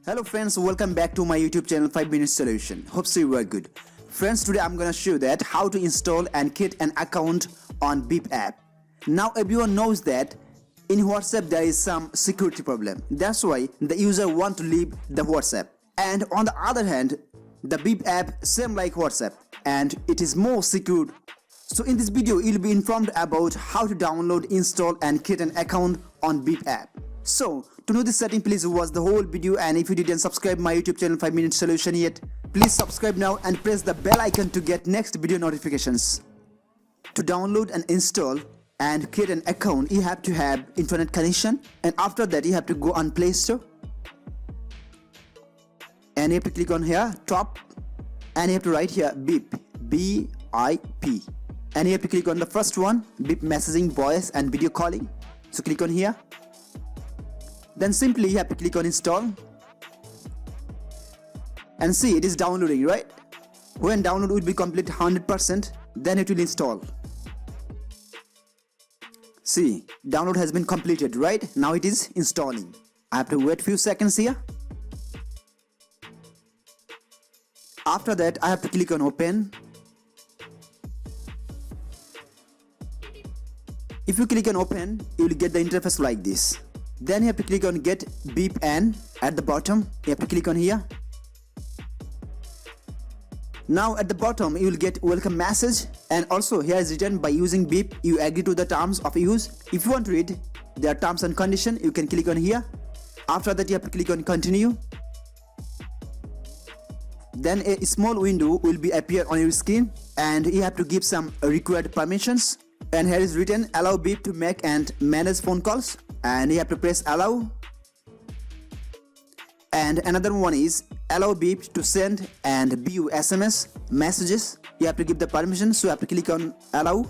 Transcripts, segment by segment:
Hello friends, welcome back to my YouTube channel 5 Minute Solution. Hope so you are good. Friends, today I'm gonna show you that how to install and create an account on BiP app. Now everyone knows that in WhatsApp there is some security problem. That's why the user want to leave the WhatsApp. And on the other hand, the BiP app same like WhatsApp and it is more secure. So in this video you'll be informed about how to download, install and create an account on BiP app. So to know this setting, please watch the whole video, and if you didn't subscribe my YouTube channel 5 Minute Solution yet, please subscribe now and press the bell icon to get next video notifications. To download and install and create an account, you have to have internet connection, and after that you have to go on Play Store and you have to click on here top and you have to write here BiP, B-I-P, and you have to click on the first one, BiP Messaging, voice and video calling. So click on here. Then simply you have to click on install and see it is downloading, right? When download will be complete 100%, then it will install. See, download has been completed, right? Now it is installing. I have to wait few seconds here. After that I have to click on open. If you click on open, you will get the interface like this. Then you have to click on get BiP and at the bottom you have to click on here. Now at the bottom you will get welcome message, and also here is written by using BiP you agree to the terms of use. If you want to read their terms and condition, you can click on here. After that you have to click on continue. Then a small window will be appear on your screen and you have to give some required permissions, and here is written allow BiP to make and manage phone calls, and you have to press allow. And another one is allow BiP to send and view SMS messages. You have to give the permission, so you have to click on allow.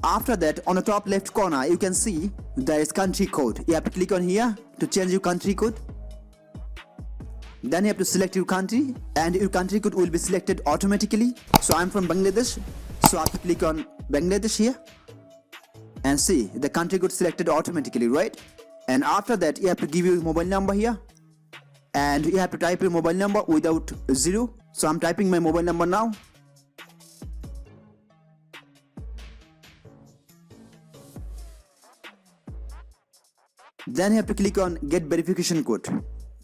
After that, on the top left corner you can see there is country code. You have to click on here to change your country code. Then you have to select your country and your country code will be selected automatically. So I'm from Bangladesh, so I have to click on Bangladesh here. And see, the country code selected automatically, right? And after that you have to give your mobile number here, and you have to type your mobile number without zero. So I'm typing my mobile number now. Then you have to click on get verification code.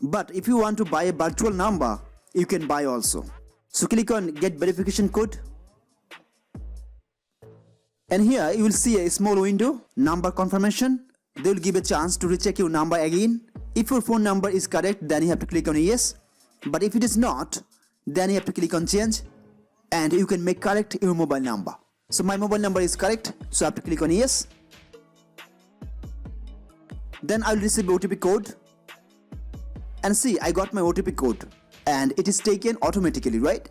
But if you want to buy a virtual number, you can buy also. So click on get verification code. And here you will see a small window, number confirmation. They will give a chance to recheck your number again. If your phone number is correct, then you have to click on yes. But if it is not, then you have to click on change and you can make correct your mobile number. So my mobile number is correct, so I have to click on yes. Then I will receive OTP code. And see, I got my OTP code and it is taken automatically, right?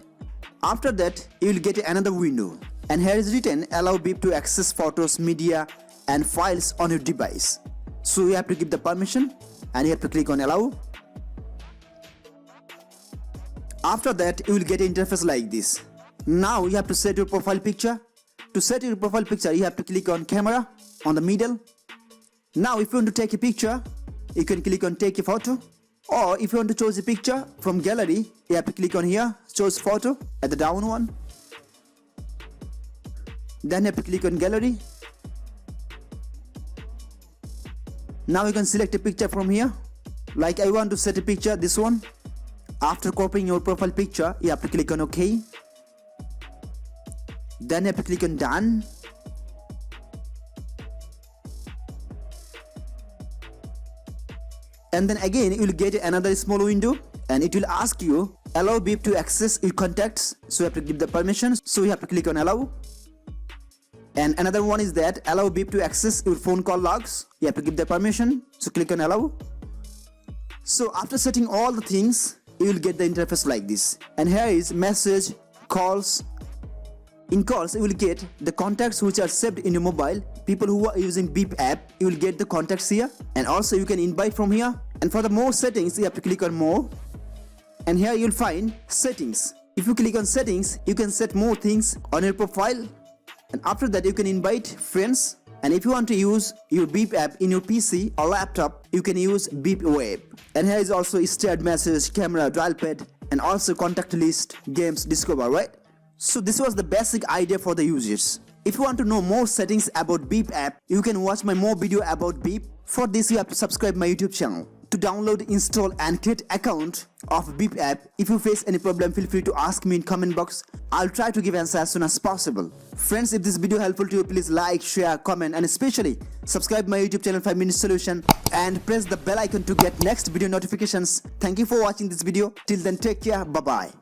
After that you will get another window, and here is written allow BiP to access photos, media and files on your device. So you have to give the permission and you have to click on allow. After that you will get an interface like this. Now you have to set your profile picture. To set your profile picture you have to click on camera on the middle. Now if you want to take a picture, you can click on take a photo. Or if you want to choose a picture from gallery, you have to click on here, choose photo at the down one. Then you have to click on gallery. Now you can select a picture from here. Like I want to set a picture, this one. After copying your profile picture, you have to click on OK. Then you have to click on done. And then again you will get another small window and it will ask you allow BiP to access your contacts, so you have to give the permission, so you have to click on allow. And another one is that allow BiP to access your phone call logs. You have to give the permission, so click on allow. So after setting all the things, you will get the interface like this. And here is message, calls. In calls you will get the contacts which are saved in your mobile. People who are using BiP app, you will get the contacts here, and also you can invite from here. And for the more settings you have to click on more, and here you will find settings. If you click on settings, you can set more things on your profile, and after that you can invite friends And if you want to use your BiP app in your PC or laptop, you can use BiP Web. And here is also shared message, camera, dial pad, and also contact list, games, discover, right? So this was the basic idea for the users. If you want to know more settings about BiP app, you can watch my more video about BiP. For this, you have to subscribe my YouTube channel. To download, install and create account of BiP app, if you face any problem, feel free to ask me in comment box. I'll try to give answer as soon as possible. Friends, if this video helpful to you, please like, share, comment and especially subscribe my YouTube channel 5 Minute Solution and press the bell icon to get next video notifications. Thank you for watching this video. Till then, take care. Bye-bye.